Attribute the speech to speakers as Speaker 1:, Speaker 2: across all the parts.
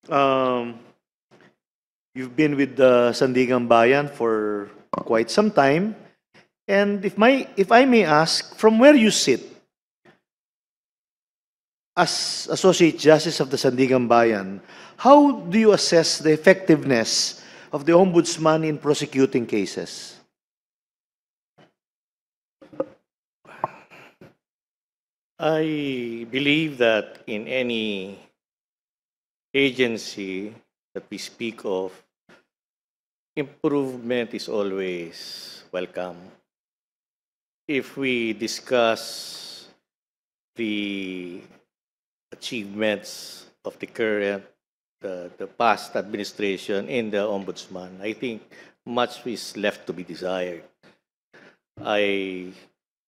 Speaker 1: Um, you've been with the Sandigan Bayan for quite some time. And if I may ask, from where you sit as Associate Justice of the Sandigan Bayan, how do you assess the effectiveness of the Ombudsman in prosecuting cases?
Speaker 2: I believe that in any agency that we speak of, improvement is always welcome. If we discuss the achievements of the current, the past administration in the Ombudsman, I think much is left to be desired. I,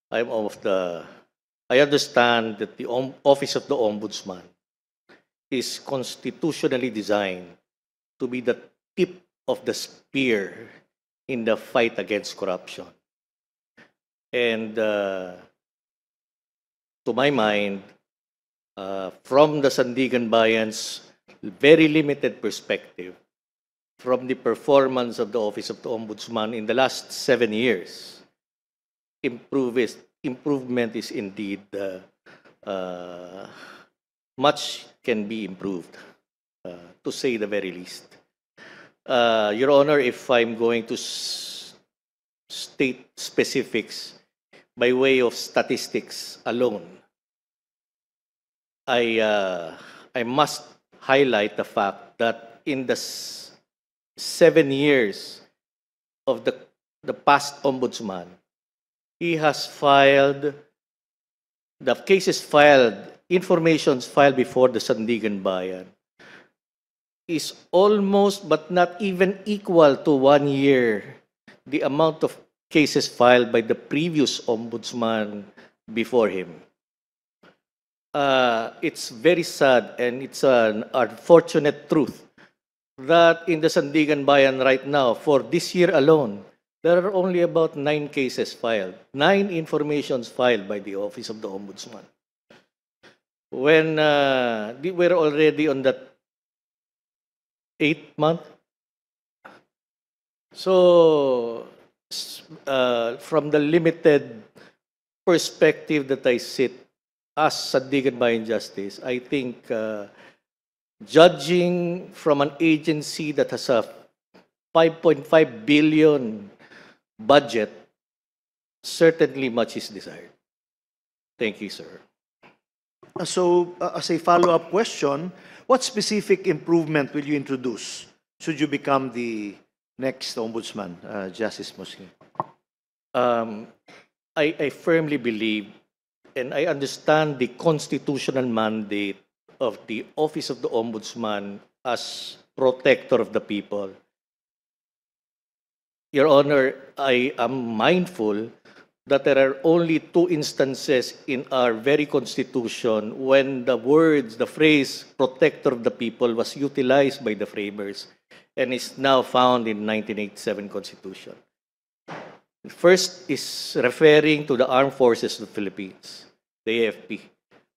Speaker 2: I'm of the, I understand that the Office of the Ombudsman is constitutionally designed to be the tip of the spear in the fight against corruption. And to my mind, from the Sandigan Bayan's very limited perspective, from the performance of the Office of the Ombudsman in the last 7 years, improvement is indeed much can be improved, to say the very least. Your Honor, if I'm going to state specifics by way of statistics alone, I must highlight the fact that in the 7 years of the past ombudsman, he has filed, the cases filed, informations filed before the Sandigan Bayan is almost but not even equal to 1 year the amount of cases filed by the previous ombudsman before him. It's very sad and it's an unfortunate truth that in the Sandigan Bayan right now, for this year alone, there are only about 9 cases filed, 9 informations filed by the Office of the Ombudsman. When we're already on that 8th month. So, from the limited perspective that I sit as Sandigan Bayan Justice, I think judging from an agency that has a 5.5 billion budget, certainly much is desired. Thank you, sir.
Speaker 1: So, as a follow-up question, what specific improvement will you introduce should you become the next Ombudsman, Justice Muslim?
Speaker 2: I firmly believe and I understand the constitutional mandate of the Office of the Ombudsman as protector of the people. Your Honor, I am mindful that there are only 2 instances in our very Constitution when the words, the phrase protector of the people was utilized by the framers and is now found in 1987 Constitution. First is referring to the Armed Forces of the Philippines, the AFP,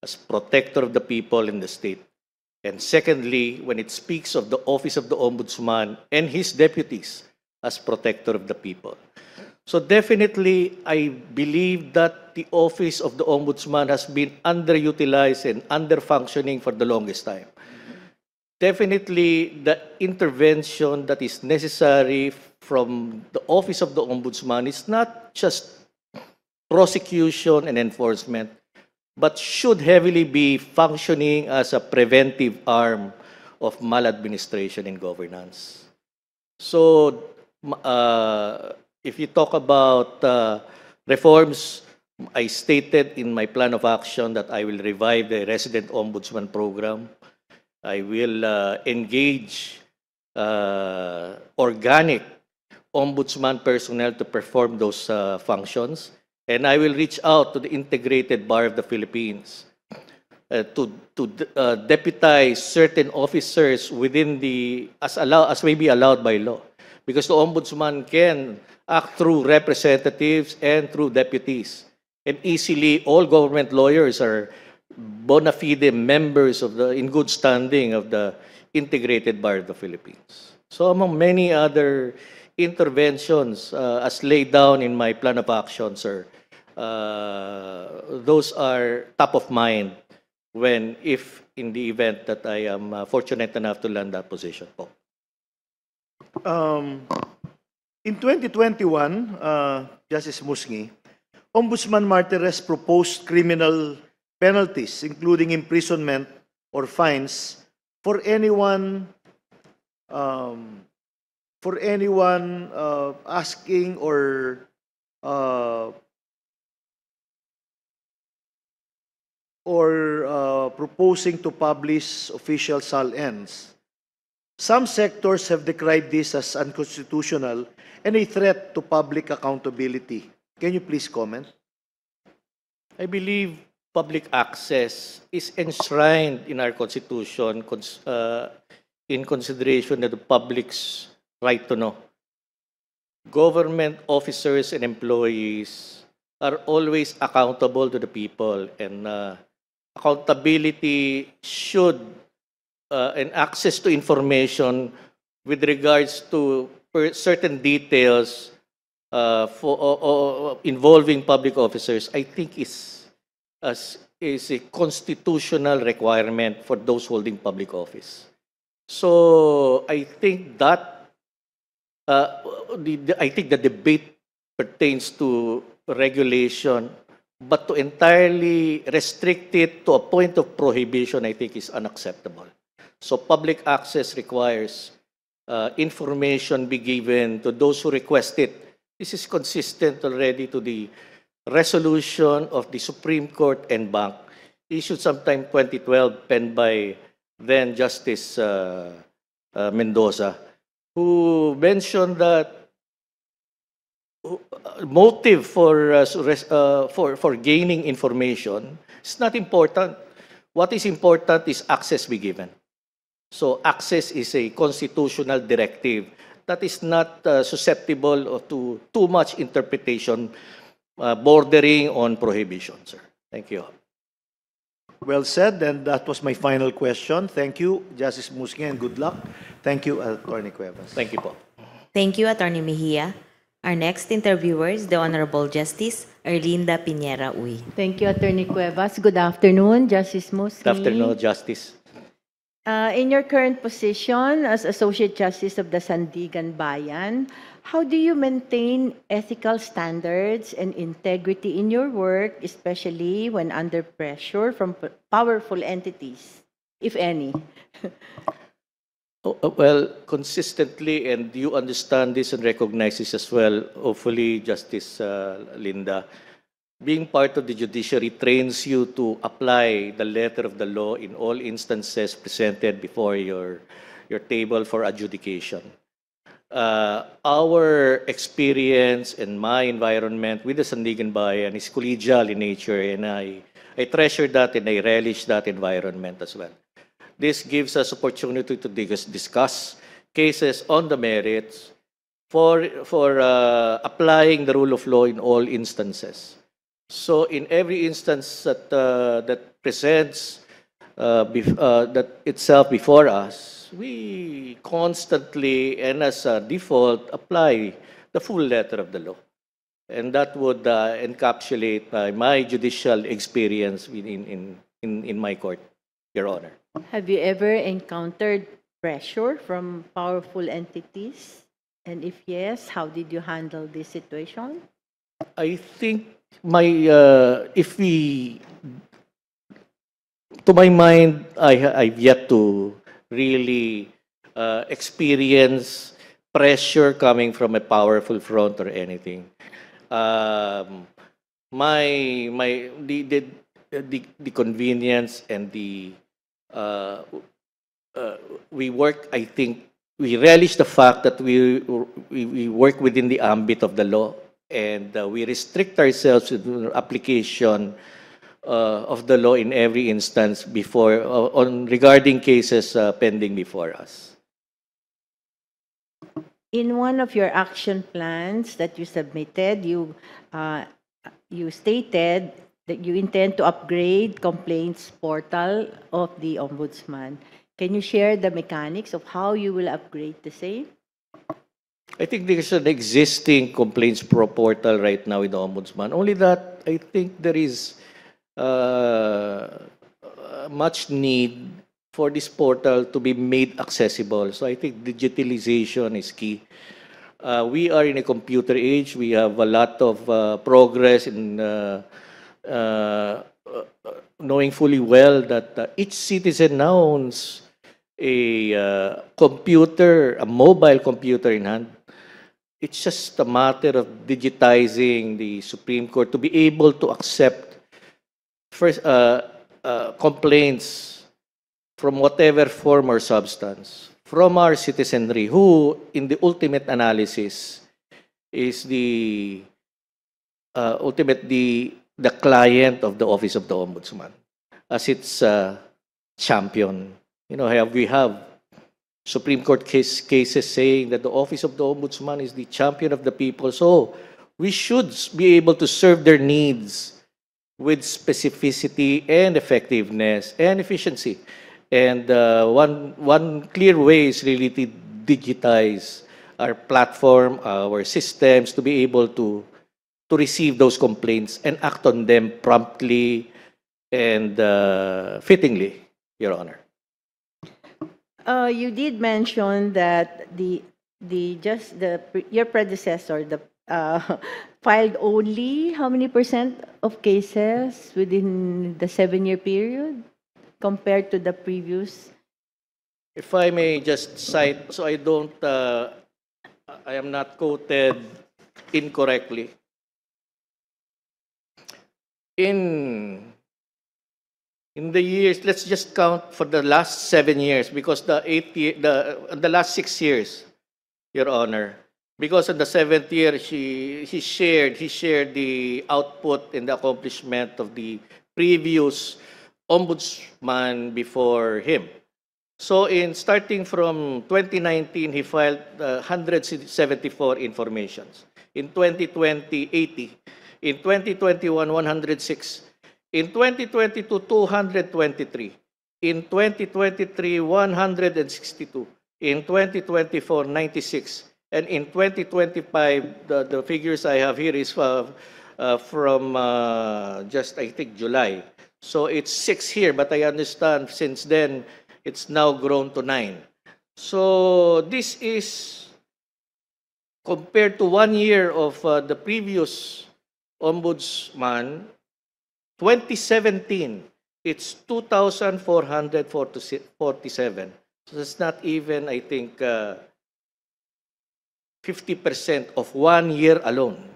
Speaker 2: as protector of the people in the state. And secondly, when it speaks of the Office of the Ombudsman and his deputies as protector of the people. So definitely, I believe that the Office of the Ombudsman has been underutilized and underfunctioning for the longest time. Definitely, the intervention that is necessary from the Office of the Ombudsman is not just prosecution and enforcement, but should heavily be functioning as a preventive arm of maladministration and governance. So, if you talk about reforms, I stated in my plan of action that I will revive the resident ombudsman program. I will engage organic ombudsman personnel to perform those functions. And I will reach out to the Integrated Bar of the Philippines to deputize certain officers within the, as may be allowed by law. Because the ombudsman can act through representatives and through deputies. And easily, all government lawyers are bona fide members of the, in good standing of the Integrated Bar of the Philippines. So among many other interventions as laid down in my plan of action, sir, those are top of mind when, if in the event that I am fortunate enough to land that position po.
Speaker 1: In 2021, Justice Musngi, Ombudsman Martires proposed criminal penalties, including imprisonment or fines, for anyone asking or proposing to publish official SAL-ends. Some sectors have decried this as unconstitutional and a threat to public accountability. Can you please comment?
Speaker 2: I believe public access is enshrined in our Constitution in consideration of the public's right to know. Government officers and employees are always accountable to the people, and accountability should and access to information with regards to certain details involving public officers, I think is a constitutional requirement for those holding public office. So I think that I think the debate pertains to regulation, but to entirely restrict it to a point of prohibition, I think is unacceptable. So public access requires information be given to those who request it. This is consistent already to the resolution of the Supreme Court en banc, issued sometime 2012, penned by then Justice Mendoza, who mentioned that motive for gaining information is not important. What is important is access be given. So access is a constitutional directive that is not susceptible to too much interpretation bordering on prohibition, sir. Thank you.
Speaker 1: Well said, and that was my final question. Thank you, Justice Musngi, and good luck. Thank you, Attorney Cuevas.
Speaker 2: Thank you po.
Speaker 3: Thank you, Attorney Mejia. Our next interviewer is the Honorable Justice Erlinda Piñera Uy.
Speaker 4: Thank you, Attorney Cuevas. Good afternoon, Justice Musni.
Speaker 2: Good afternoon, Justice.
Speaker 4: In your current position as Associate Justice of the Sandigan Bayan, how do you maintain ethical standards and integrity in your work, especially when under pressure from powerful entities, if any?
Speaker 2: Well, consistently, and you understand this and recognize this as well, hopefully, Justice Linda, being part of the judiciary trains you to apply the letter of the law in all instances presented before your table for adjudication. Our experience and my environment with the Sandigan Bayan is collegial in nature, and I treasure that and I relish that environment as well. This gives us opportunity to discuss cases on the merits for applying the rule of law in all instances. So in every instance that presents that itself before us, we constantly and as a default apply the full letter of the law. And that would encapsulate my judicial experience in my court, Your Honor.
Speaker 4: Have you ever encountered pressure from powerful entities? And if yes, how did you handle this situation?
Speaker 2: I think if we, to my mind, I've yet to really experience pressure coming from a powerful front or anything. The convenience and we work, I think, we relish the fact that we work within the ambit of the law, and we restrict ourselves to the application of the law in every instance before regarding cases pending before us.
Speaker 4: In one of your action plans that you submitted, you stated that you intend to upgrade complaints portal of the Ombudsman. Can you share the mechanics of how you will upgrade the same?
Speaker 2: I think there's an existing complaints portal right now in the Ombudsman. Only that I think there is much need for this portal to be made accessible. So I think digitalization is key. We are in a computer age. We have a lot of progress in knowing fully well that each citizen now owns a computer, a mobile computer in hand. It's just a matter of digitizing the Supreme Court to be able to accept first complaints from whatever form or substance from our citizenry, who in the ultimate analysis is the the client of the Office of the Ombudsman as its champion. You know, we have Supreme Court cases saying that the Office of the Ombudsman is the champion of the people. So we should be able to serve their needs with specificity and effectiveness and efficiency. And one clear way is really to digitize our platform, our systems, to be able to receive those complaints and act on them promptly and fittingly, Your Honor.
Speaker 4: You did mention that your predecessor filed only how many percent of cases within the 7-year period compared to the previous?
Speaker 2: If I may just cite, so I don't, I am not quoted incorrectly. In the years, let's just count for the last 7 years, because the last 6 years, Your Honor, because in the 7th year he shared the output and the accomplishment of the previous ombudsman before him. So in starting from 2019, he filed 174 informations. In 2020, 80. In 2021, 106. In 2022, 223. In 2023, 162. In 2024, 96. And in 2025, the figures I have here is from just, I think, July. So it's 6 here, but I understand since then, it's now grown to 9. So this is compared to 1 year of the previous ombudsman, 2017, it's 2,447. So it's not even, I think, 50% of 1 year alone.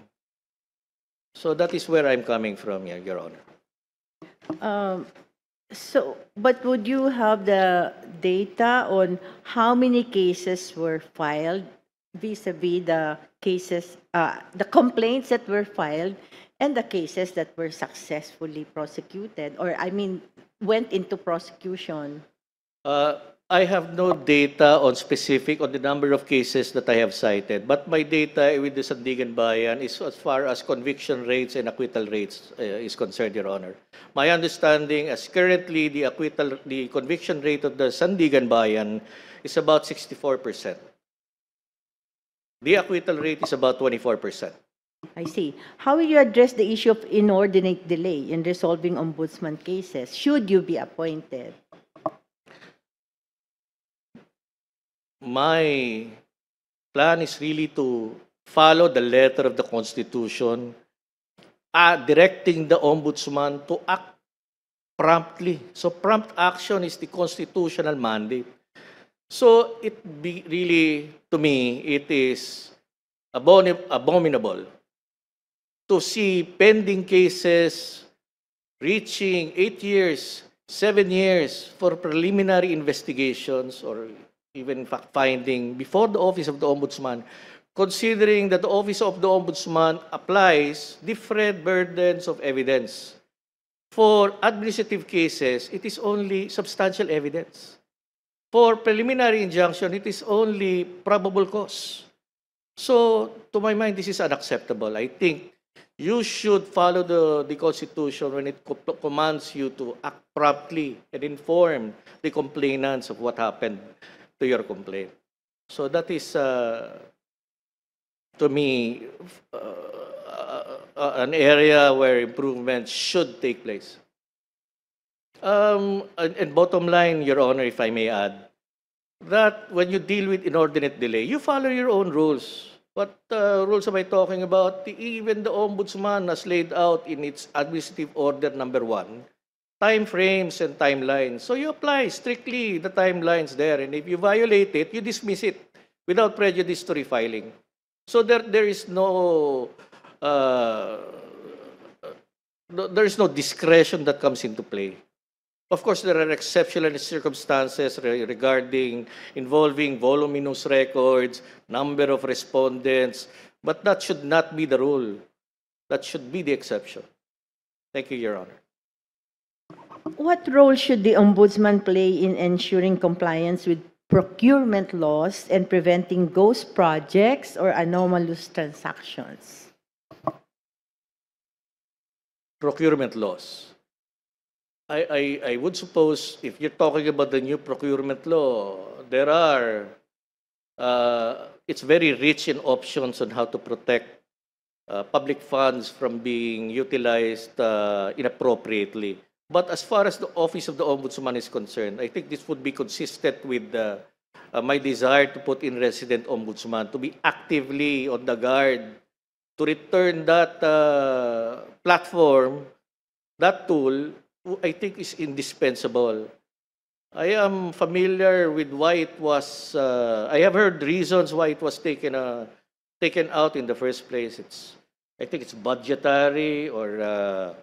Speaker 2: So that is where I'm coming from, Your Honor.
Speaker 4: But would you have the data on how many cases were filed vis-a-vis the cases, the complaints that were filed and the cases that were successfully prosecuted, or I mean, went into prosecution?
Speaker 2: I have no data on the number of cases that I have cited, but my data with the Sandigan Bayan is as far as conviction rates and acquittal rates is concerned, Your Honor. My understanding is currently the conviction rate of the Sandigan Bayan is about 64%. The acquittal rate is about 24%.
Speaker 4: I see. How will you address the issue of inordinate delay in resolving ombudsman cases, should you be appointed?
Speaker 2: My plan is really to follow the letter of the Constitution, directing the Ombudsman to act promptly. So prompt action is the constitutional mandate. So really, to me, it is abominable to see pending cases reaching 8 years, 7 years for preliminary investigations or even fact-finding before the Office of the Ombudsman, considering that the Office of the Ombudsman applies different burdens of evidence. For administrative cases, it is only substantial evidence. For preliminary injunction, it is only probable cause. So, to my mind, this is unacceptable. I think You should follow the Constitution when it commands you to act promptly and inform the complainants of what happened to your complaint. So that is, to me, an area where improvement should take place. And bottom line, Your Honor, if I may add, that when you deal with inordinate delay, you follow your own rules. What rules am I talking about? Even the Ombudsman has laid out in its Administrative Order number 1, time frames and timelines. So you apply strictly the timelines there, and if you violate it, you dismiss it without prejudice to refiling. So there is no there is no discretion that comes into play. Of course, there are exceptional circumstances regarding involving voluminous records, number of respondents, but that should not be the rule. That should be the exception. Thank you, Your Honor.
Speaker 4: What role should the Ombudsman play in ensuring compliance with procurement laws and preventing ghost projects or anomalous transactions?
Speaker 2: Procurement laws. I would suppose if you're talking about the new procurement law, there are, it's very rich in options on how to protect public funds from being utilized inappropriately. But as far as the Office of the Ombudsman is concerned, I think this would be consistent with my desire to put in resident ombudsman to be actively on the guard to return that platform, that tool, I think is indispensable. I am familiar with why it was, I have heard reasons why it was taken out in the first place. I think it's budgetary, or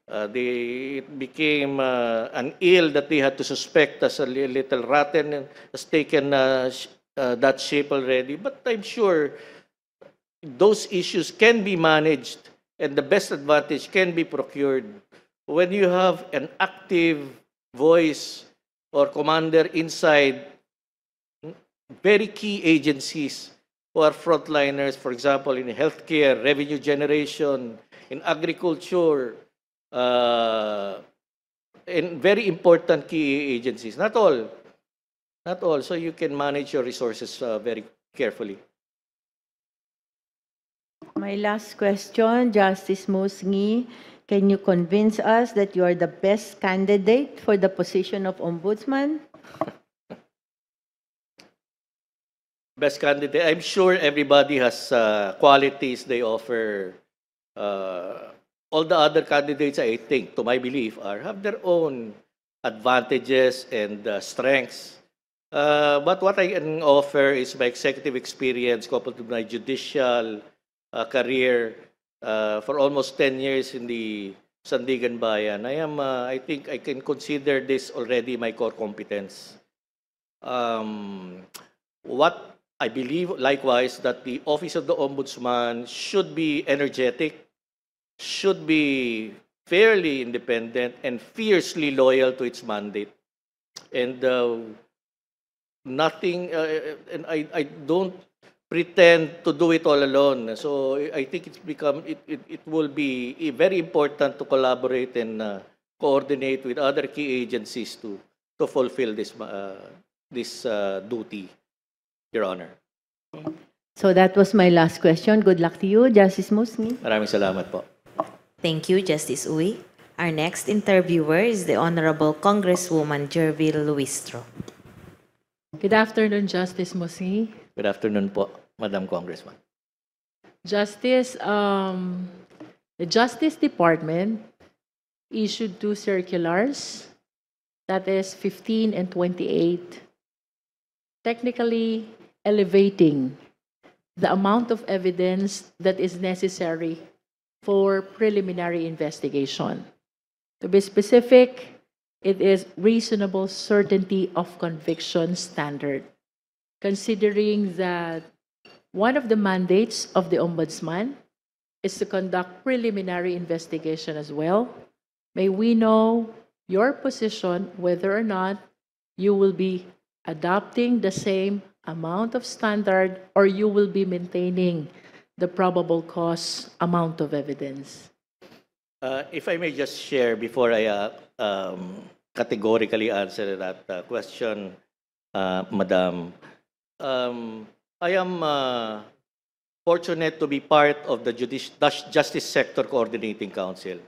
Speaker 2: it became an ill that they had to suspect as a little rotten and has taken that shape already. But I'm sure those issues can be managed and the best advantage can be procured when you have an active voice or commander inside very key agencies who are frontliners, for example, in healthcare, revenue generation, in agriculture, in very important key agencies. Not all. So you can manage your resources very carefully.
Speaker 4: My last question, Justice Musngi, can you convince us that you are the best candidate for the position of Ombudsman?
Speaker 2: Best candidate. I'm sure everybody has qualities they offer. All the other candidates, I think, to my belief, have their own advantages and strengths. But what I can offer is my executive experience coupled with my judicial career for almost 10 years in the Sandigan Bayan. I think I can consider this already my core competence. What I believe, likewise, that the Office of the Ombudsman should be energetic, should be fairly independent, and fiercely loyal to its mandate. And and I don't pretend to do it all alone. So I think it will be very important to collaborate and coordinate with other key agencies to fulfill this duty, Your Honor.
Speaker 4: So that was my last question. Good luck to you, Justice Musngi.
Speaker 2: Maraming salamat po.
Speaker 3: Thank you, Justice Uy. Our next interviewer is the Honorable Congresswoman Jervil Luistro.
Speaker 5: Good afternoon, Justice Musngi.
Speaker 2: Good afternoon po, Madam Congressman.
Speaker 5: Justice, the Justice Department issued 2 circulars, that is 15 and 28, technically elevating the amount of evidence that is necessary for preliminary investigation. To be specific, it is reasonable certainty of conviction standard, considering that one of the mandates of the Ombudsman is to conduct preliminary investigation as well. May we know your position, whether or not you will be adopting the same amount of standard or you will be maintaining the probable cause amount of evidence?
Speaker 2: If I may just share before I categorically answer that question, Madam. I am fortunate to be part of the Justice Sector Coordinating Council.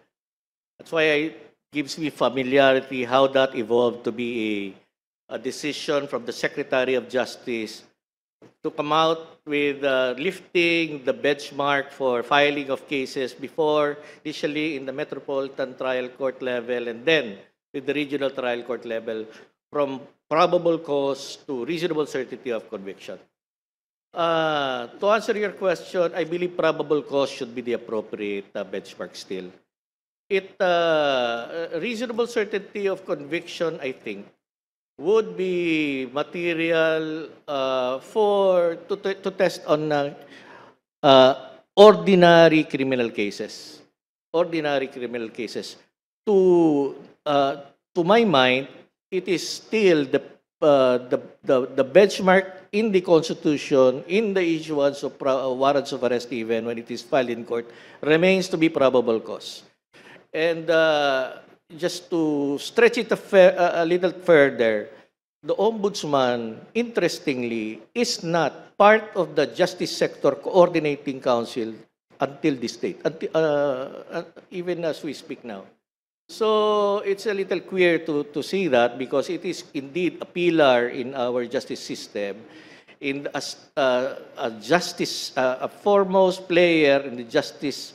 Speaker 2: That's why it gives me familiarity how that evolved to be a decision from the Secretary of Justice to come out with lifting the benchmark for filing of cases before, initially in the Metropolitan Trial Court level and then with the Regional Trial Court level, from probable cause to reasonable certainty of conviction. To answer your question, I believe probable cause should be the appropriate benchmark still. Reasonable certainty of conviction, I think, would be material to test on ordinary criminal cases. Ordinary criminal cases. To my mind, it is still the benchmark in the Constitution, in the issuance of warrants of arrest, even when it is filed in court, remains to be probable cause. And just to stretch it a little further, the Ombudsman, interestingly, is not part of the Justice Sector Coordinating Council until this date, even as we speak now. So it's a little queer to see that, because it is indeed a pillar in our justice system, in a foremost player in the justice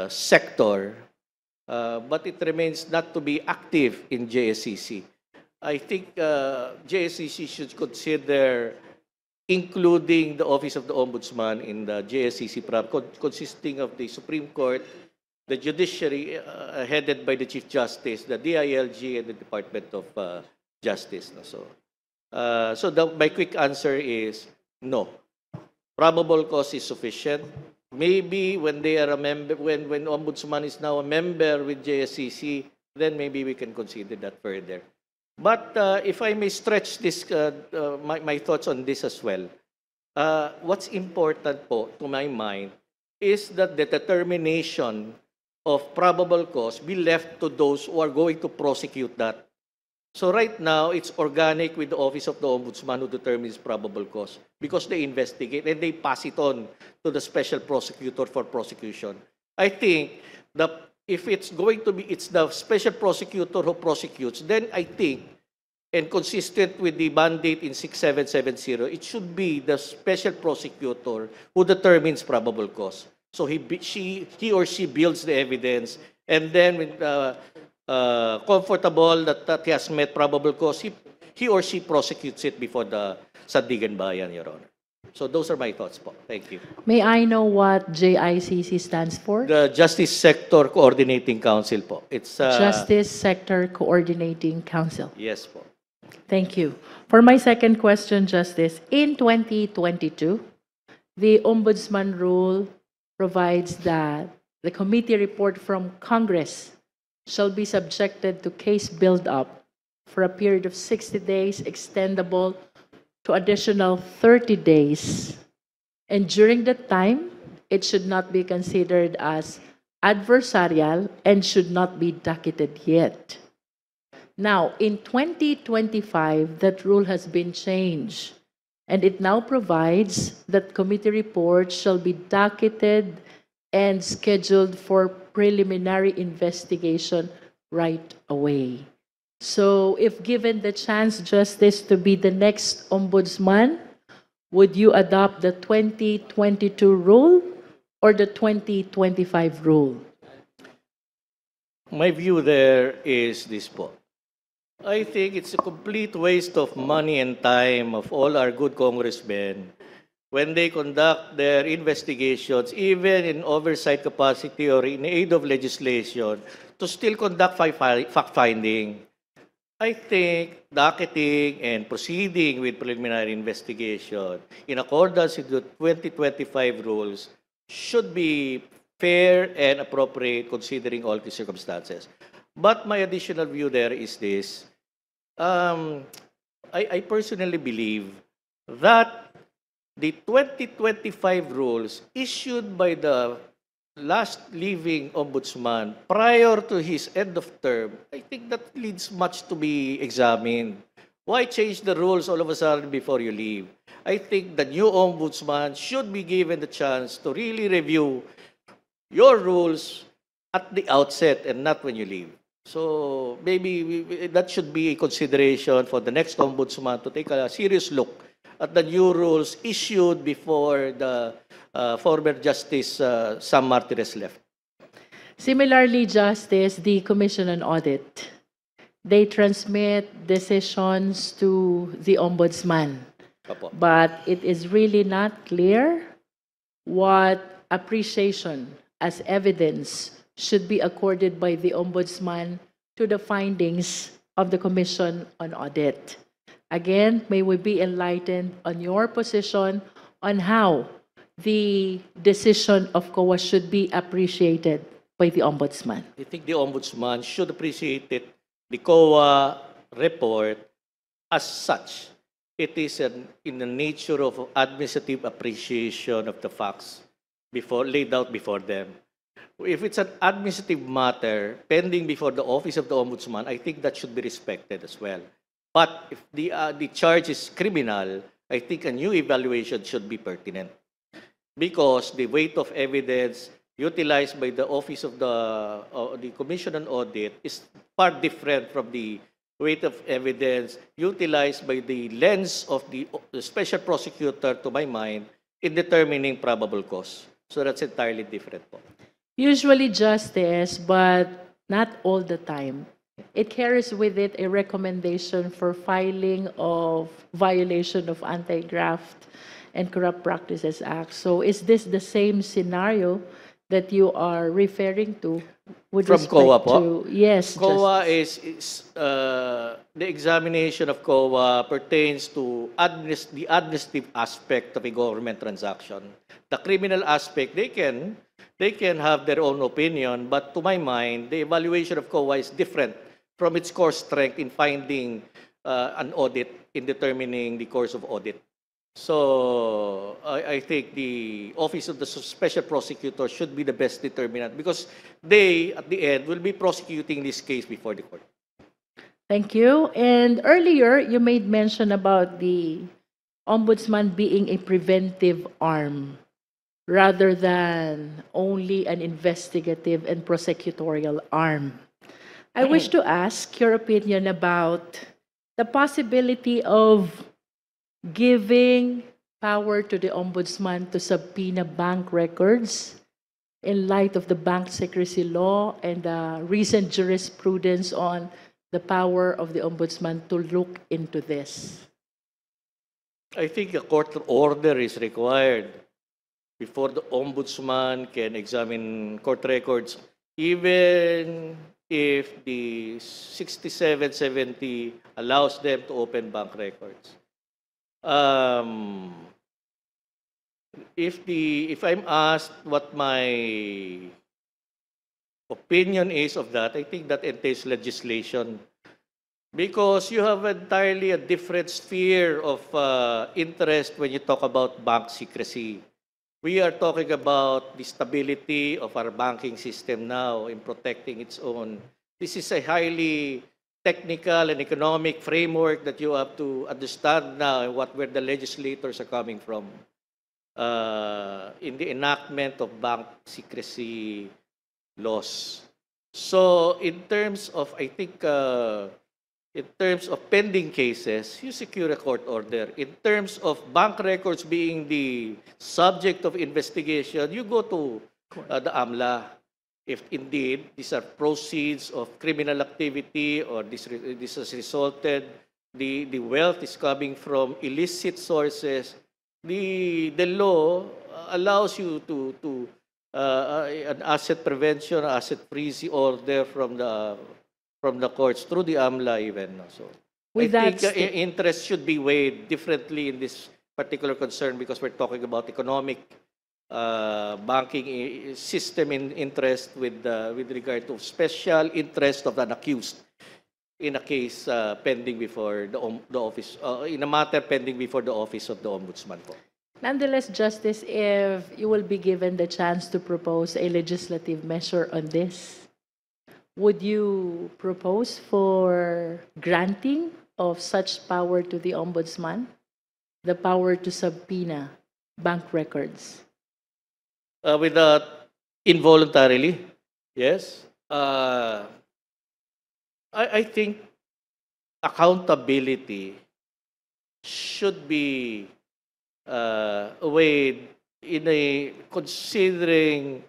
Speaker 2: sector, but it remains not to be active in JSCC. I think JSCC should consider including the Office of the Ombudsman in the JSCC, consisting of the Supreme Court, the Judiciary, headed by the Chief Justice, the DILG, and the Department of Justice. My quick answer is no. Probable cause is sufficient. Maybe when they are a member, when Ombudsman is now a member with JSCC, then maybe we can consider that further. But if I may stretch this, my thoughts on this as well, what's important po, to my mind, is that the determination of probable cause be left to those who are going to prosecute that. So right now, it's organic with the Office of the Ombudsman who determines probable cause, because they investigate and they pass it on to the special prosecutor for prosecution. I think that if it's going to be, it's the special prosecutor who prosecutes, then I think, and consistent with the mandate in 6770, it should be the special prosecutor who determines probable cause. So he or she builds the evidence, and then when comfortable that he has met probable cause, he or she prosecutes it before the Sandigan Bayan, Your Honor. So those are my thoughts po. Thank you.
Speaker 5: May I know what JICC stands for?
Speaker 2: The Justice Sector Coordinating Council po. It's
Speaker 5: Justice Sector Coordinating Council.
Speaker 2: Yes po.
Speaker 5: Thank you. For my second question, Justice, in 2022, the Ombudsman rule provides that the committee report from Congress shall be subjected to case build-up for a period of 60 days, extendable to additional 30 days. And during that time, it should not be considered as adversarial and should not be docketed yet. Now, in 2025, that rule has been changed, and it now provides that committee reports shall be docketed and scheduled for preliminary investigation right away. So, if given the chance, Justice, to be the next Ombudsman, would you adopt the 2022 rule or the 2025 rule?
Speaker 2: My view there is this po. I think it's a complete waste of money and time of all our good congressmen when they conduct their investigations, even in oversight capacity or in aid of legislation, to still conduct fact-finding. I think docketing and proceeding with preliminary investigation in accordance with the 2025 rules should be fair and appropriate considering all the circumstances. But my additional view there is this. I personally believe that the 2025 rules issued by the last living ombudsman prior to his end of term, I think that leads much to be examined. Why change the rules all of a sudden before you leave? I think the new ombudsman should be given the chance to really review your rules at the outset and not when you leave. So maybe that should be a consideration for the next ombudsman to take a serious look at the new rules issued before the former Justice Sam Martires left.
Speaker 5: Similarly, Justice, the Commission on Audit, they transmit decisions to the Ombudsman,
Speaker 2: Opo.
Speaker 5: but it is really not clear what appreciation as evidence should be accorded by the Ombudsman to the findings of the Commission on Audit. Again, may we be enlightened on your position on how the decision of COA should be appreciated by the Ombudsman.
Speaker 2: I think the Ombudsman should appreciate it, the COA report as such. It is in the nature of administrative appreciation of the facts laid out before them. If it's an administrative matter pending before the office of the Ombudsman, I think that should be respected as well. But if the charge is criminal, I think a new evaluation should be pertinent, because the weight of evidence utilized by the office of the Commission on Audit is far different from the weight of evidence utilized by the lens of the special prosecutor, to my mind, in determining probable cause. So that's entirely different po.
Speaker 5: Usually justice, but not all the time. It carries with it a recommendation for filing of violation of Anti-Graft and Corrupt Practices Act. So is this the same scenario that you are referring to with
Speaker 2: From
Speaker 5: respect
Speaker 2: COA po?
Speaker 5: to? Yes,
Speaker 2: COA
Speaker 5: Justice.
Speaker 2: the examination of COA pertains to the administrative aspect of a government transaction. The criminal aspect, they can have their own opinion, but to my mind, the evaluation of COA is different from its core strength in finding an audit, in determining the course of audit. So I think the Office of the Special Prosecutor should be the best determinant, because they, at the end, will be prosecuting this case before the court.
Speaker 5: Thank you. And earlier, you made mention about the Ombudsman being a preventive arm rather than only an investigative and prosecutorial arm. I wish to ask your opinion about the possibility of giving power to the Ombudsman to subpoena bank records in light of the bank secrecy law and the recent jurisprudence on the power of the Ombudsman to look into this.
Speaker 2: I think a court order is required before the Ombudsman can examine court records, even if the 6770 allows them to open bank records. If I'm asked what my opinion is of that, I think that entails legislation, because you have entirely a different sphere of interest when you talk about bank secrecy. We are talking about the stability of our banking system now in protecting its own. This is a highly technical and economic framework that you have to understand now, and where the legislators are coming from in the enactment of bank secrecy laws. So in terms of, I think, in terms of pending cases, you secure a court order. In terms of bank records being the subject of investigation, you go to the AMLA. If indeed these are proceeds of criminal activity, or this has resulted, the wealth is coming from illicit sources, the law allows you to an asset prevention, asset freeze order from the courts through the AMLA even. So
Speaker 5: With
Speaker 2: I
Speaker 5: that
Speaker 2: think interest should be weighed differently in this particular concern, because we're talking about economic banking system in interest with regard to special interest of an accused in a case pending before the office, in a matter pending before the office of the Ombudsman po.
Speaker 5: Nonetheless, Justice, if you will be given the chance to propose a legislative measure on this, would you propose for granting of such power to the Ombudsman, the power to subpoena bank records?
Speaker 2: Without involuntarily, yes. I think accountability should be weighed in a considering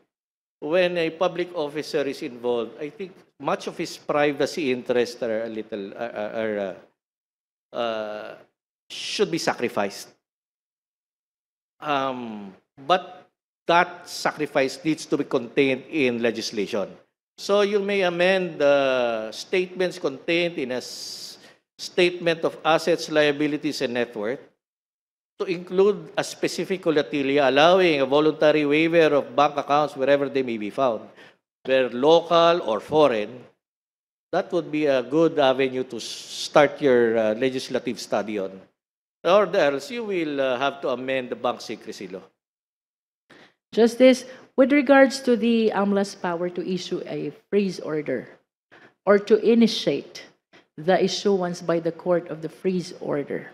Speaker 2: when a public officer is involved. I think much of his privacy interests are a little should be sacrificed. But that sacrifice needs to be contained in legislation. So you may amend the statements contained in a statement of assets, liabilities, and net worth to include a specific colatilia allowing a voluntary waiver of bank accounts wherever they may be found, whether local or foreign. That would be a good avenue to start your legislative study on. Or else you will have to amend the bank secrecy law.
Speaker 5: Justice, with regards to the AMLA's power to issue a freeze order or to initiate the issuance by the court of the freeze order,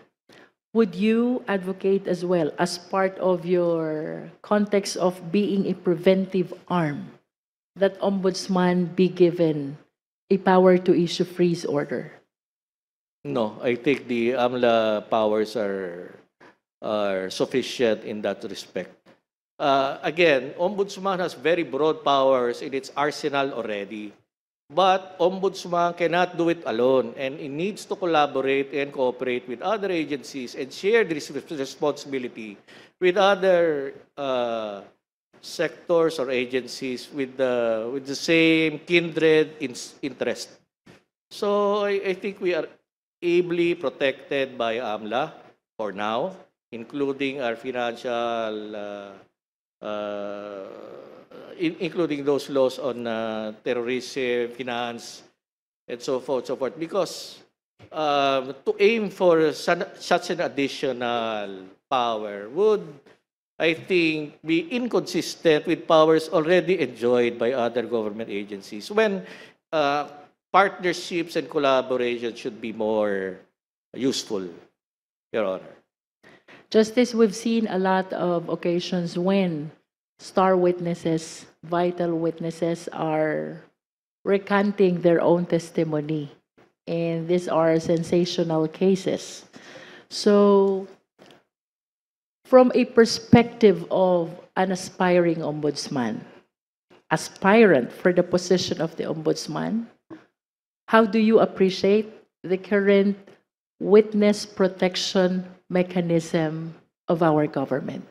Speaker 5: would you advocate as well, as part of your context of being a preventive arm, that Ombudsman be given a power to issue freeze order?
Speaker 2: No, I think the AMLA powers are sufficient in that respect. Again, Ombudsman has very broad powers in its arsenal already. But Ombudsman cannot do it alone, and it needs to collaborate and cooperate with other agencies and share this responsibility with other sectors or agencies with the same kindred interest. So I think we are ably protected by AMLA for now, including our financial including those laws on terrorism, finance, and so forth, because to aim for such an additional power would, I think, be inconsistent with powers already enjoyed by other government agencies when partnerships and collaboration should be more useful, Your Honor.
Speaker 5: Justice, we've seen a lot of occasions when star witnesses, vital witnesses are recanting their own testimony. And these are sensational cases. So, from a perspective of an aspiring ombudsman, aspirant for the position of the ombudsman, how do you appreciate the current witness protection mechanism of our government?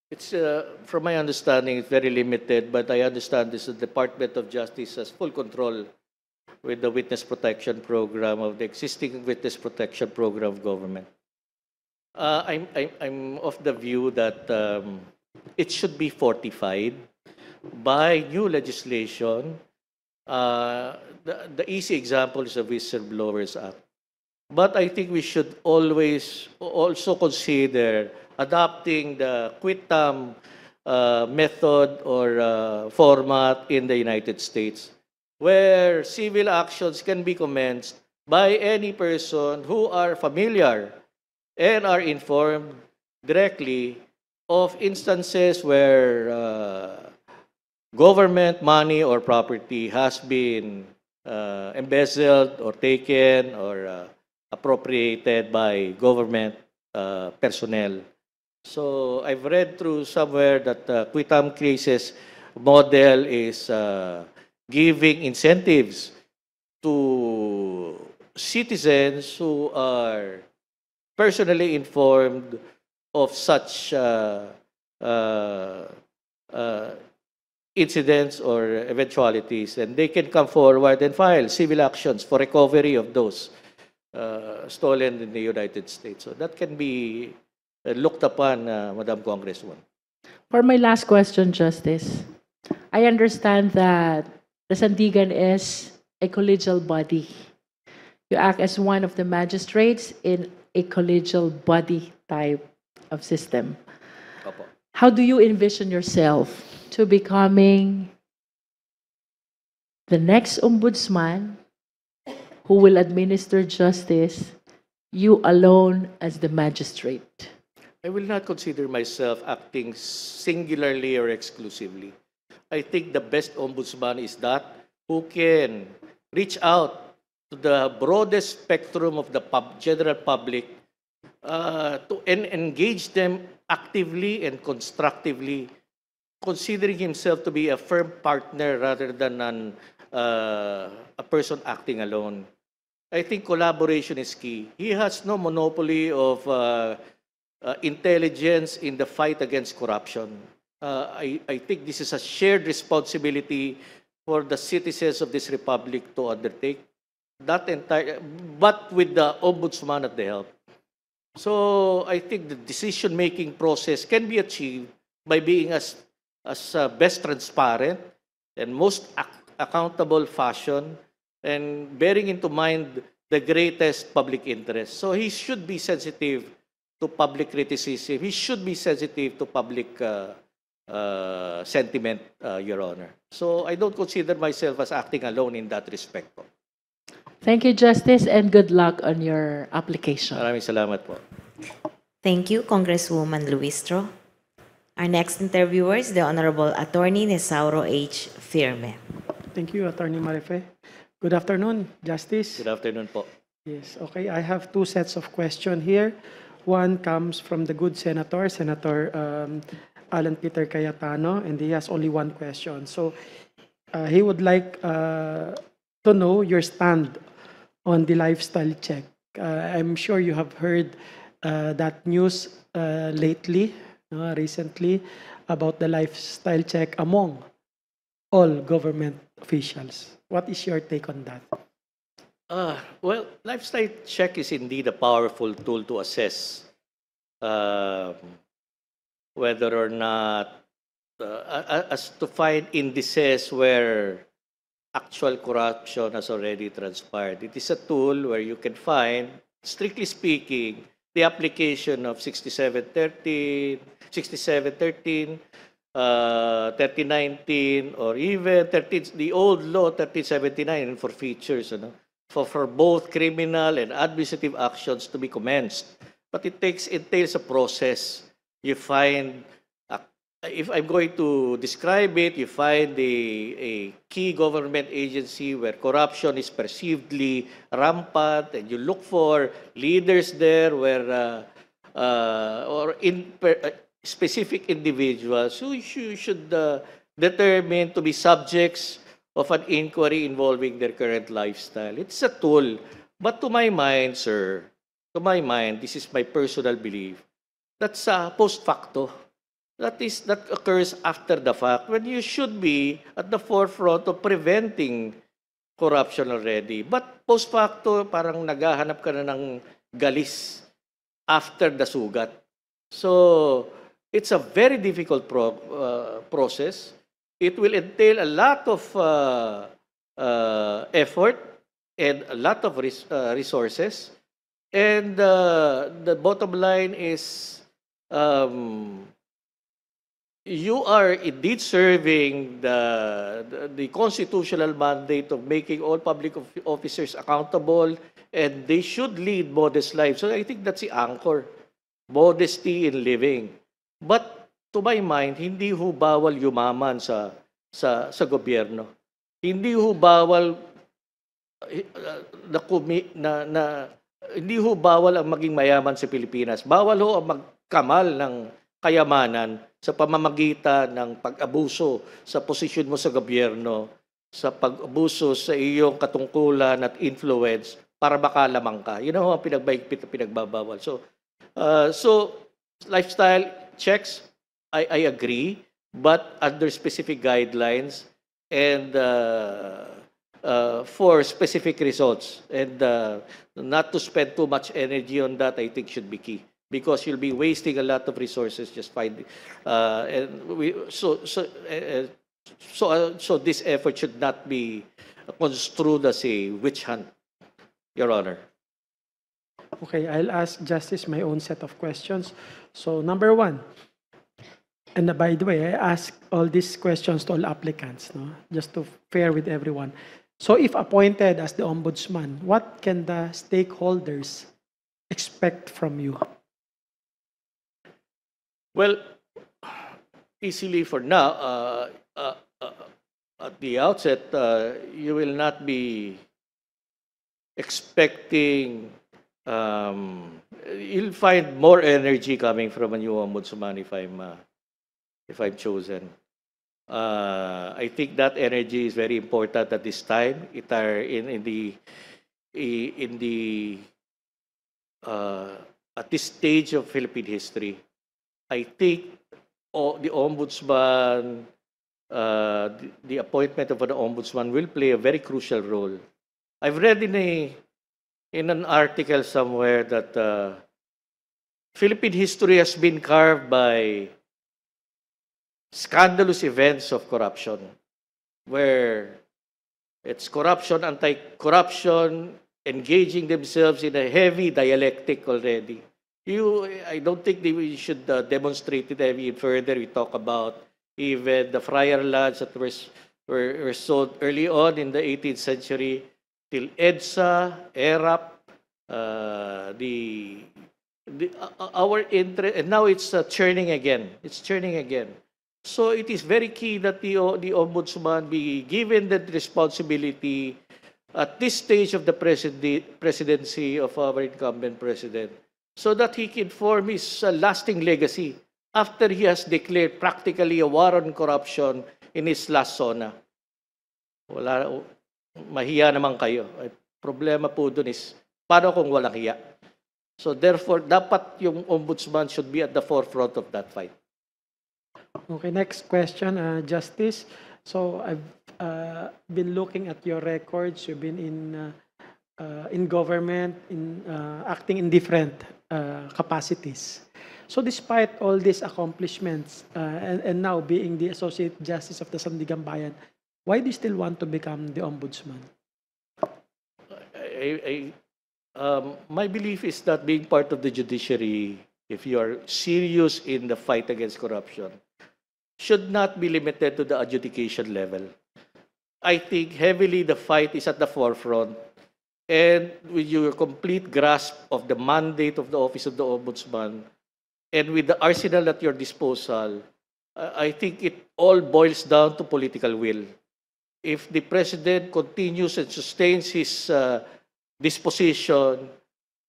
Speaker 2: It's, from my understanding, it's very limited, but I understand this Department of Justice has full control with the witness protection program of the existing witness protection program of government. I'm of the view that it should be fortified by new legislation. The easy example is the Whistleblowers Act. But I think we should always also consider adopting the quitam method or format in the United States, where civil actions can be commenced by any person who are familiar and are informed directly of instances where government money or property has been embezzled or taken or appropriated by government personnel. So I've read through somewhere that the quitam cases model is giving incentives to citizens who are personally informed of such incidents or eventualities, and they can come forward and file civil actions for recovery of those stolen in the United States. So that can be looked upon, Madam Congresswoman.
Speaker 5: For my last question, Justice, I understand that the Sandigan is a collegial body. You act as one of the magistrates in a collegial body type of system.
Speaker 2: Opo.
Speaker 5: How do you envision yourself to becoming the next ombudsman who will administer justice, you alone as the magistrate?
Speaker 2: I will not consider myself acting singularly or exclusively. I think the best ombudsman is that who can reach out to the broadest spectrum of the general public to engage them actively and constructively, considering himself to be a firm partner rather than a person acting alone. I think collaboration is key. He has no monopoly of intelligence in the fight against corruption. I think this is a shared responsibility for the citizens of this republic to undertake. That entire, but with the ombudsman at the help. So I think the decision-making process can be achieved by being as best transparent and most accountable fashion, and bearing into mind the greatest public interest. So he should be sensitive to public criticism. He should be sensitive to public sentiment, Your Honor. So I don't consider myself as acting alone in that respect po.
Speaker 5: Thank you, Justice, and good luck on your application.
Speaker 2: Maraming salamat po.
Speaker 3: Thank you, Congresswoman Luistro. Our next interviewer is the Honorable Attorney Nesauro H. Firme.
Speaker 6: Thank you, Attorney Marife. Good afternoon, Justice.
Speaker 2: Good afternoon po.
Speaker 6: Yes, okay. I have two sets of questions here. One comes from the good Senator, Senator Alan Peter Cayetano, and he has only one question. So he would like to know your stand on the lifestyle check. I'm sure you have heard that news lately, recently, about the lifestyle check among all government officials. What is your take on that?
Speaker 2: Well, lifestyle check is indeed a powerful tool to assess whether or not, as to find indices where actual corruption has already transpired. It is a tool where you can find, strictly speaking, the application of 6713, 3019, or even the old law 1379 for features, for both criminal and administrative actions to be commenced. But it entails a process. You find, if I'm going to describe it, you find a key government agency where corruption is perceivedly rampant, and you look for leaders there where, specific individuals who you should determine to be subjects of an inquiry involving their current lifestyle. It's a tool. But to my mind, sir, this is my personal belief, that's post facto. That occurs after the fact, when you should be at the forefront of preventing corruption already. But post facto, parang naghahanap ka na ng galis after the sugat. So it's a very difficult process. It will entail a lot of effort and a lot of resources. And the bottom line is, you are indeed serving the constitutional mandate of making all public officers accountable, and they should lead modest lives. So I think that's the anchor, modesty in living. But to my mind, hindi ho bawal yumaman sa gobyerno. Hindi ho bawal hindi ho bawal ang maging mayaman sa Pilipinas. Bawal ho ang magkamal ng kayamanan sa pamamagitan ng pag-abuso sa posisyon mo sa gobyerno, sa pag-abuso sa iyong katungkulan at influence para makalamang ka. Yun ang pinagbaigpit at pinagbabawal. So lifestyle checks, I agree, but under specific guidelines and for specific results. And not to spend too much energy on that, I think should be key. Because you'll be wasting a lot of resources just finding, so this effort should not be construed as a witch hunt, Your Honor.
Speaker 6: Okay, I'll ask Justice my own set of questions. So, number one, and by the way, I ask all these questions to all applicants, no? Just to fair with everyone. So, if appointed as the ombudsman, what can the stakeholders expect from you?
Speaker 2: Well, easily for now, at the outset, you will not be expecting, you'll find more energy coming from a new ombudsman if I'm chosen. I think that energy is very important at this time. It are in the at this stage of Philippine history. I think the ombudsman, the appointment of an ombudsman will play a very crucial role. I've read in an article somewhere that Philippine history has been carved by scandalous events of corruption, where it's corruption, anti-corruption, engaging themselves in a heavy dialectic already. I don't think we should demonstrate it any further. We talk about even the friar lands that were sold early on in the 18th century, till EDSA, ERAP, our interest, and now it's churning again. It's churning again. So it is very key that the ombudsman be given that responsibility at this stage of the presidency of our incumbent president, so that he can form his lasting legacy after he has declared practically a war on corruption in his last SONA. Mahiya naman kayo. Problema po dun is, paano kung walang hiya? So therefore, dapat yung ombudsman should be at the forefront of that fight.
Speaker 6: Okay, next question, Justice. So I've been looking at your records. You've been in government, acting in different capacities. So despite all these accomplishments and now being the Associate Justice of the Sandigan Bayan, why do you still want to become the ombudsman?
Speaker 2: My belief is that being part of the judiciary, if you are serious in the fight against corruption, should not be limited to the adjudication level. I think heavily the fight is at the forefront, and with your complete grasp of the mandate of the Office of the Ombudsman, and with the arsenal at your disposal, I think it all boils down to political will. If the President continues and sustains his disposition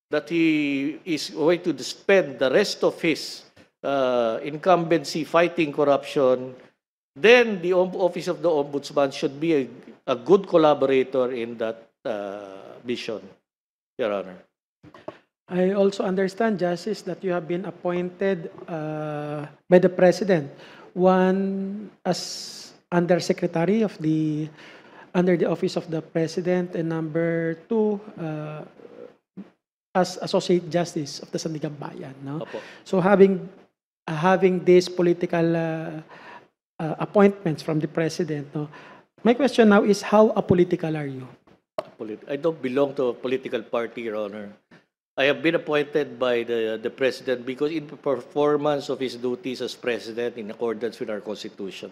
Speaker 2: that he is going to spend the rest of his incumbency fighting corruption, then the Office of the Ombudsman should be a good collaborator in that vision, Your Honor.
Speaker 6: I also understand, Justice, that you have been appointed by the President, one as Undersecretary of under the Office of the President, and number two, as Associate Justice of the Sandigan Bayan. No?
Speaker 2: Opo.
Speaker 6: So having these political appointments from the President, no? My question now is, how apolitical are you?
Speaker 2: I don't belong to a political party, Your Honor. I have been appointed by the President because in performance of his duties as President in accordance with our Constitution.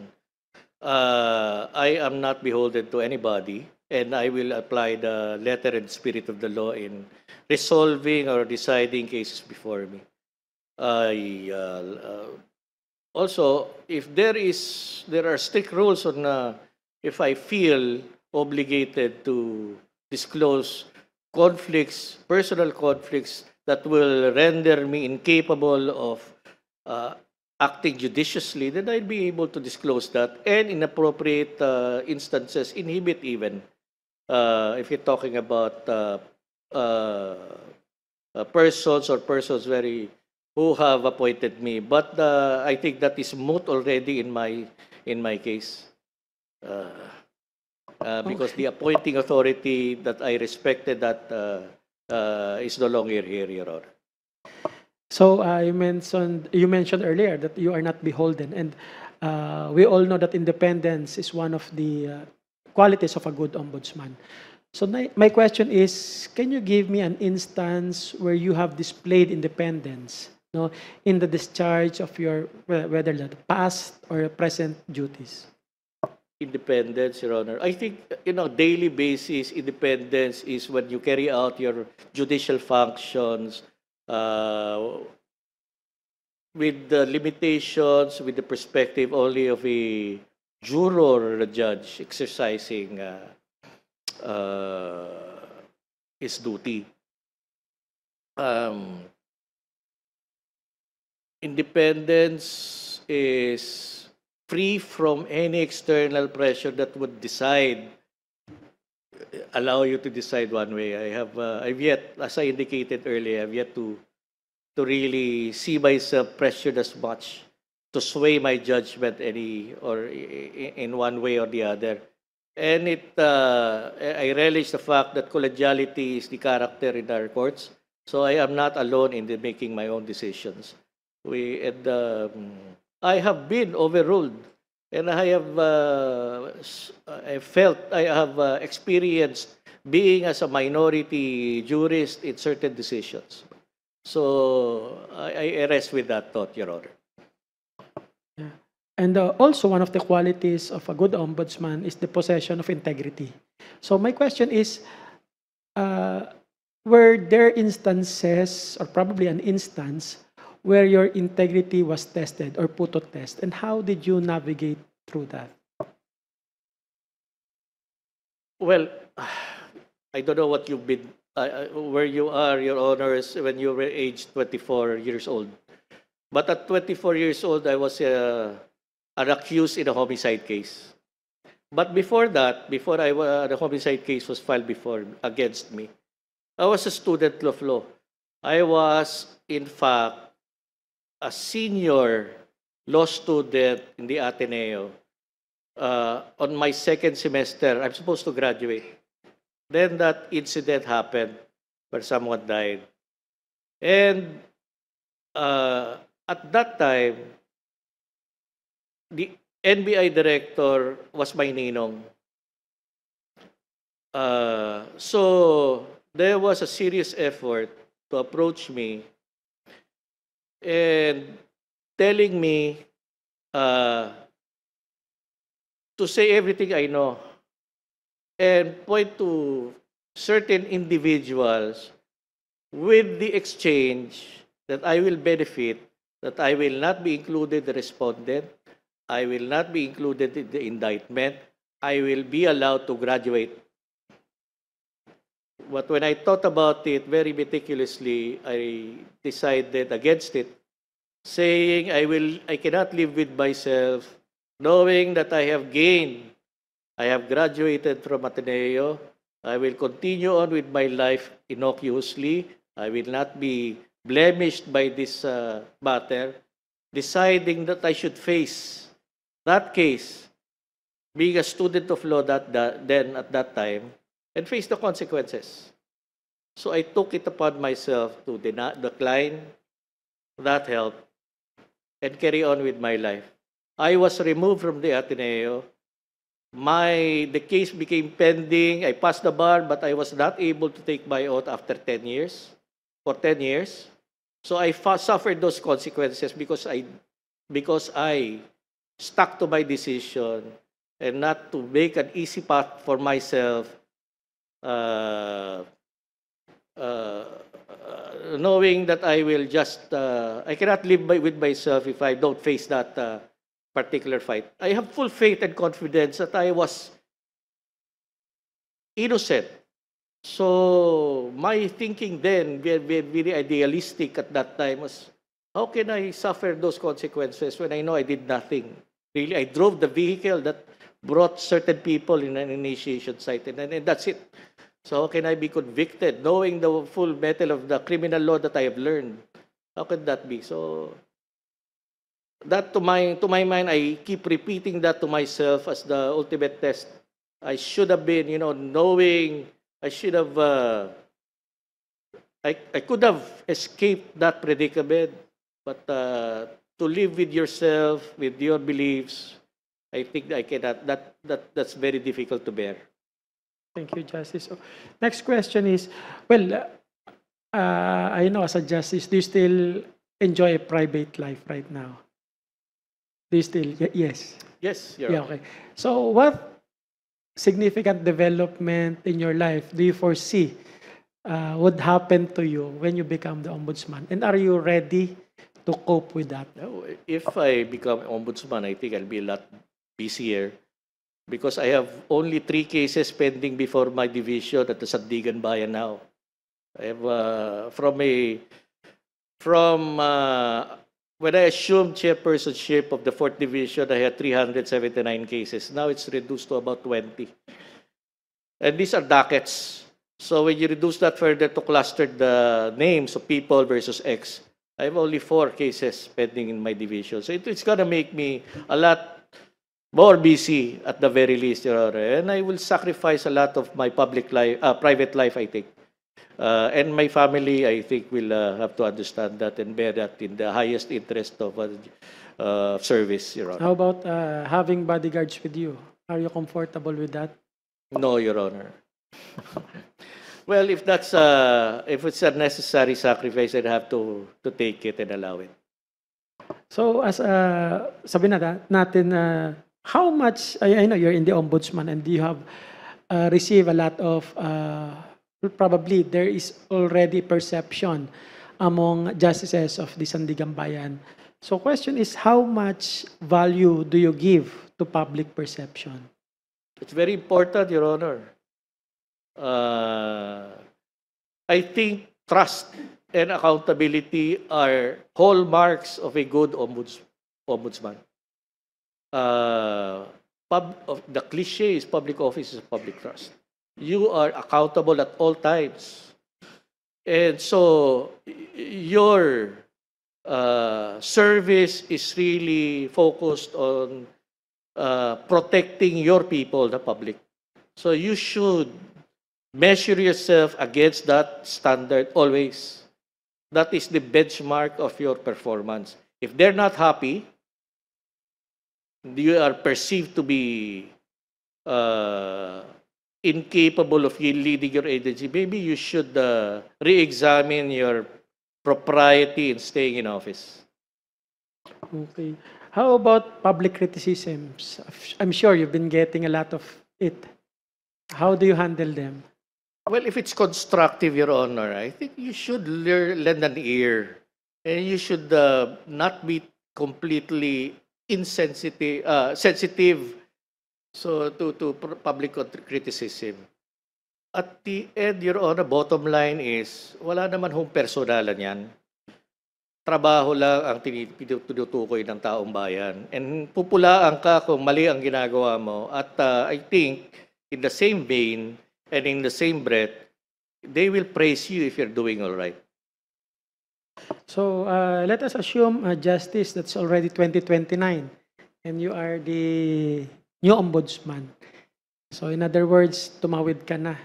Speaker 2: I am not beholden to anybody, and I will apply the letter and spirit of the law in resolving or deciding cases before me. Also, if there are strict rules on if I feel obligated to disclose conflicts, personal conflicts that will render me incapable of acting judiciously, then I'll be able to disclose that, and in appropriate instances, inhibit even. If you're talking about persons who have appointed me, but I think that is moot already in my case, because the appointing authority that I respected is no longer here, Your Honor.
Speaker 6: So you mentioned earlier that you are not beholden, and we all know that independence is one of the qualities of a good ombudsman. So my question is, can you give me an instance where you have displayed independence, no, in the discharge of your, whether the past or present duties?
Speaker 2: Independence, Your Honor. I think, daily basis independence is when you carry out your judicial functions with the limitations, with the perspective only of a juror or a judge exercising his duty. Independence is free from any external pressure that would allow you to decide one way. I've yet, as I indicated earlier, I've yet to really see myself pressured as much to sway my judgment in one way or the other. And I relish the fact that collegiality is the character in our courts. So I am not alone in making my own decisions. I have been overruled, and I have experienced being as a minority jurist in certain decisions. So I rest with that thought, Your Honor.
Speaker 6: Yeah. And also, one of the qualities of a good ombudsman is the possession of integrity. So my question is, were there instances, or probably an instance, where your integrity was tested or put to test, and how did you navigate through that?
Speaker 2: Well, I don't know what you've been, where you are, Your Honors, when you were aged 24 years old. But at 24 years old, I was an accused in a homicide case. But before that, before the homicide case was filed against me, I was a student of law. I was, in fact, a senior law student in the Ateneo. On my second semester, I'm supposed to graduate. Then that incident happened where someone died. And at that time, the NBI director was my ninong. So there was a serious effort to approach me and telling me to say everything I know and point to certain individuals with the exchange that I will benefit, that I will not be included the respondent, I will not be included in the indictment, I will be allowed to graduate. But when I thought about it very meticulously, I decided against it, saying I cannot live with myself, knowing that I have gained, I have graduated from Ateneo, I will continue on with my life innocuously, I will not be blemished by this matter, deciding that I should face that case, being a student of law then at that time, and face the consequences. So I took it upon myself to decline that help and carry on with my life. I was removed from the Ateneo. The case became pending. I passed the bar, but I was not able to take my oath after 10 years. For 10 years. So I suffered those consequences because I stuck to my decision and not to make an easy path for myself, knowing that I will just, I cannot live with myself if I don't face that particular fight. I have full faith and confidence that I was innocent. So my thinking then, very idealistic at that time, was, how can I suffer those consequences when I know I did nothing? Really, I drove the vehicle that brought certain people in an initiation site, and that's it. So how can I be convicted, knowing the full metal of the criminal law that I have learned? How could that be? So that, to my mind, I keep repeating that to myself as the ultimate test. I should have been, knowing, I should have, I could have escaped that predicament, but to live with yourself, with your beliefs, I think I cannot. That's very difficult to bear.
Speaker 6: Thank you, Justice. So, next question is, well, I know as a justice, do you still enjoy a private life right now? Do you still? Yes.
Speaker 2: Yes, Your
Speaker 6: Yeah,
Speaker 2: Honor.
Speaker 6: okay. So what significant development in your life do you foresee would happen to you when you become the ombudsman? And are you ready to cope with that?
Speaker 2: Now, if I become ombudsman, I think I'll be a lot busier because I have only 3 cases pending before my division at the Sandigan Bayan now. I have from when I assumed chairpersonship of the 4th Division, I had 379 cases. Now it's reduced to about 20. And these are dockets. So when you reduce that further to cluster the names of people versus X, I have only 4 cases pending in my division. So it's going to make me a lot more busy at the very least, Your Honor. And I will sacrifice a lot of my public life, private life, I think. And my family, I think, will have to understand that and bear that in the highest interest of service, Your Honor.
Speaker 6: How about having bodyguards with you? Are you comfortable with that?
Speaker 2: No, Your Honor. Well, if it's a necessary sacrifice, I'd have to take it and allow it.
Speaker 6: So as sabi natin, how much, I know you're in the ombudsman and you have received a lot of, probably there is already perception among justices of the Sandigan Bayan. So question is, how much value do you give to public perception?
Speaker 2: It's very important, Your Honor. I think trust and accountability are hallmarks of a good ombudsman. The cliche is public office is public trust. You are accountable at all times. And so your service is really focused on protecting your people, the public. So you should measure yourself against that standard always. That is the benchmark of your performance. If they're not happy, you are perceived to be incapable of leading your agency, maybe you should re-examine your propriety in staying in office.
Speaker 6: Okay. How about public criticisms? I'm sure you've been getting a lot of it. How do you handle them?
Speaker 2: Well, if it's constructive, Your Honor, I think you should lend an ear. And you should not be completely sensitive to public criticism. At the end, Your Honor, bottom line is, wala naman hong personalan yan. Trabaho lang ang tinutukoy ng taong bayan. And pupulaan ka kung mali ang ginagawa mo. At I think, in the same vein and in the same breath, they will praise you if you're doing all right.
Speaker 6: So let us assume, Justice, that's already 2029 and you are the new ombudsman. So in other words, tumawid ka na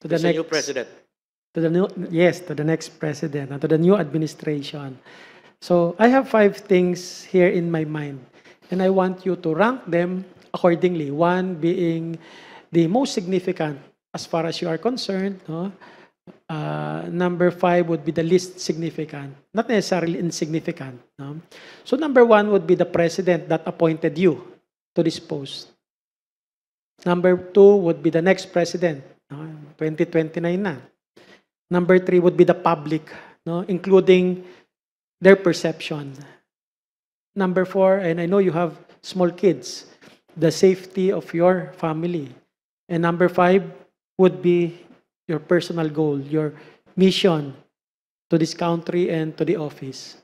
Speaker 6: to the
Speaker 2: There's a new president.
Speaker 6: To the next president, and to the new administration. So I have 5 things here in my mind, and I want you to rank them accordingly. 1 being the most significant as far as you are concerned. No? Number 5 would be the least significant, not necessarily insignificant. No? So number 1 would be the president that appointed you to this post. Number 2 would be the next president, no? 2029 na. Number 3 would be the public, no? Including their perception. Number 4, and I know you have small kids, the safety of your family. And number 5 would be your personal goal, your mission to this country and to the office.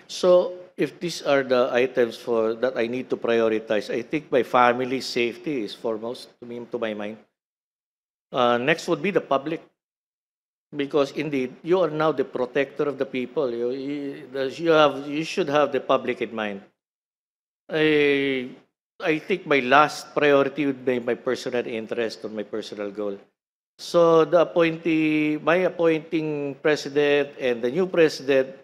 Speaker 2: So, if these are the items that I need to prioritize, I think my family's safety is foremost to my mind. Next would be the public, because indeed you are now the protector of the people. You should have the public in mind. I think my last priority would be my personal interest or my personal goal. So my appointing president and the new president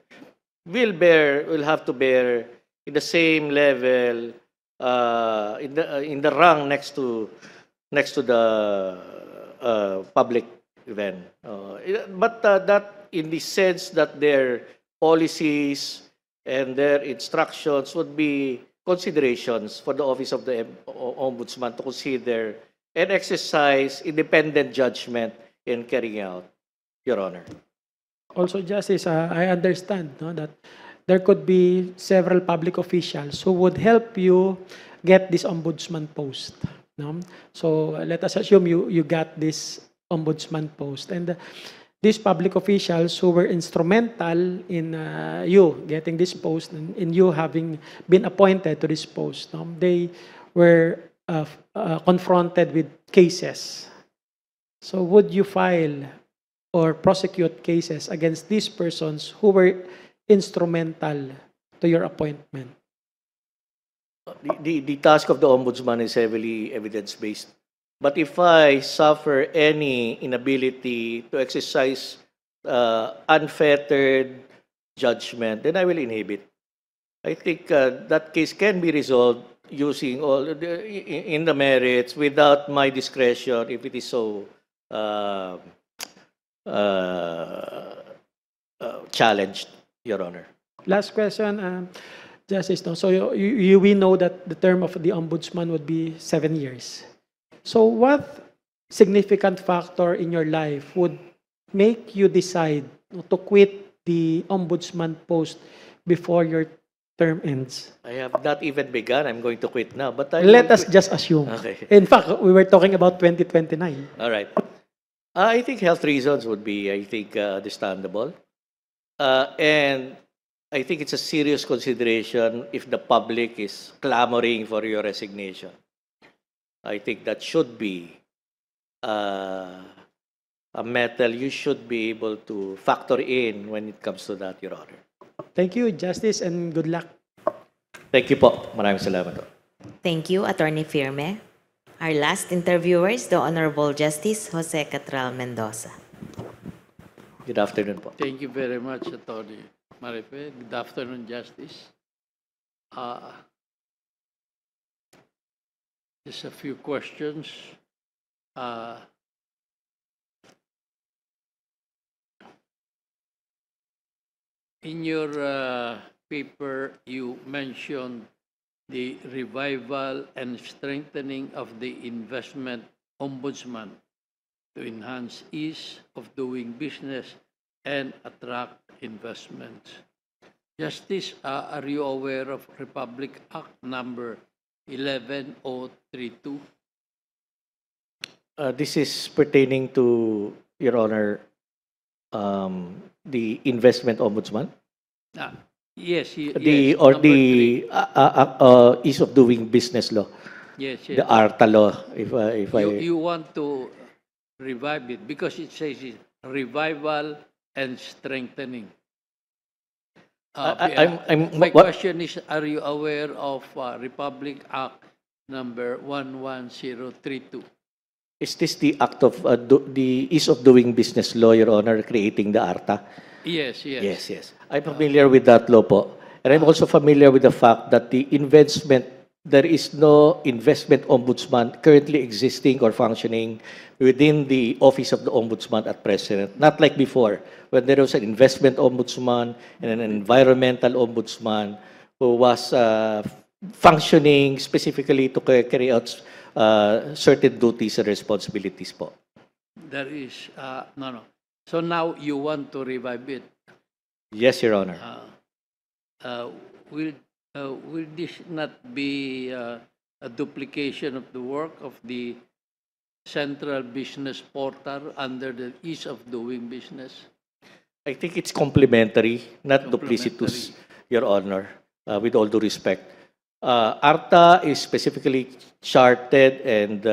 Speaker 2: will have to bear in the same level in the rung next to the public event. But that in the sense that their policies and their instructions would be considerations for the Office of the Ombudsman to consider and exercise independent judgment in carrying out, Your Honor.
Speaker 6: Also, Justice, I understand no, that there could be several public officials who would help you get this ombudsman post. No? So let us assume you got this ombudsman post. And these public officials who were instrumental in you getting this post and in you having been appointed to this post, no? They were confronted with cases. So would you file or prosecute cases against these persons who were instrumental to your appointment?
Speaker 2: The task of the ombudsman is heavily evidence-based. But if I suffer any inability to exercise unfettered judgment, then I will inhibit. I think that case can be resolved using in the merits without my discretion if it is so challenged, Your Honor.
Speaker 6: Last question, Justice. No? So we know that the term of the ombudsman would be 7 years. So what significant factor in your life would make you decide to quit the ombudsman post before your term ends?
Speaker 2: I have not even begun. I'm going to quit now. But
Speaker 6: Let us just assume.
Speaker 2: Okay.
Speaker 6: In fact, we were talking about 2029.
Speaker 2: All right. I think health reasons would be, I think, understandable. And I think it's a serious consideration if the public is clamoring for your resignation. I think that should be a matter you should be able to factor in when it comes to that, Your Honor.
Speaker 6: Thank you, Justice, and good luck.
Speaker 2: Thank you po. Maraming salamat po.
Speaker 3: Thank you, Attorney Firme. Our last interviewer is the Honorable Justice Jose Catral Mendoza.
Speaker 2: Good afternoon po.
Speaker 7: Thank you very much, Attorney Marife. Good afternoon, Justice. Just a few questions. In your paper, you mentioned the revival and strengthening of the investment ombudsman to enhance ease of doing business and attract investments. Justice, are you aware of Republic Act number 11032?
Speaker 2: This is pertaining to, Your Honor, the investment ombudsman?
Speaker 7: Yes.
Speaker 2: The
Speaker 7: yes,
Speaker 2: or
Speaker 7: number
Speaker 2: the
Speaker 7: three.
Speaker 2: ease of doing business law,
Speaker 7: Yes,
Speaker 2: the
Speaker 7: yes.
Speaker 2: ARTA law. If I
Speaker 7: You want to revive it because it says it, revival and strengthening. My
Speaker 2: what-
Speaker 7: question is, are you aware of Republic Act number 11032?
Speaker 2: Is this the act of the ease of doing business law, Your Honor, creating the ARTA?
Speaker 7: Yes.
Speaker 2: Yes. I'm familiar with that law po. And I'm also familiar with the fact that there is no investment ombudsman currently existing or functioning within the office of the ombudsman at present. Not like before, when there was an investment ombudsman and an environmental ombudsman who was functioning specifically to carry out certain duties and responsibilities po.
Speaker 7: There is, no. So now you want to revive it.
Speaker 2: Yes, Your Honor.
Speaker 7: Will this not be a duplication of the work of the Central Business Portal under the ease of doing business?
Speaker 2: I think it's complementary, not
Speaker 7: Complementary.
Speaker 2: duplicitous, Your Honor, with all due respect. ARTA is specifically charted and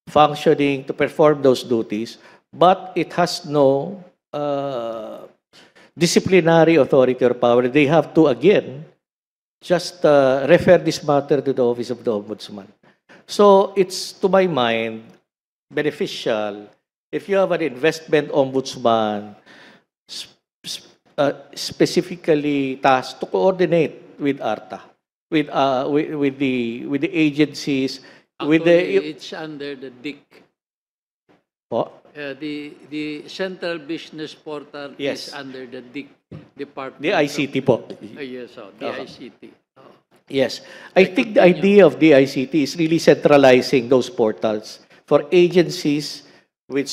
Speaker 2: functioning to perform those duties, but it has no disciplinary authority or power. They have to, again, just refer this matter to the Office of the Ombudsman. So it's, to my mind, beneficial if you have an investment ombudsman specifically tasked to coordinate with ARTA, with the agencies,
Speaker 7: Actually, it's under the DIC.
Speaker 2: po.
Speaker 7: The Central Business Portal
Speaker 2: Yes.
Speaker 7: is under the DIC Department.
Speaker 2: The ICT po.
Speaker 7: Yes, the ICT.
Speaker 2: Yes. I think the idea of the ICT is really centralizing those portals for agencies with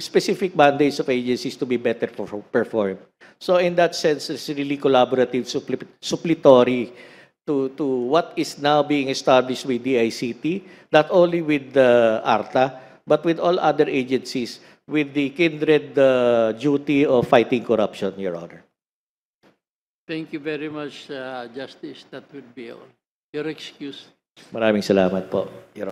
Speaker 2: specific mandates of agencies to be better performed. So in that sense, it's really collaborative, suppletory to what is now being established with the ICT, not only with the ARTA, but with all other agencies with the kindred duty of fighting corruption, Your Honor.
Speaker 7: Thank you very much, Justice. That would be all. Your excuse.
Speaker 2: Maraming salamat po, Your Honor.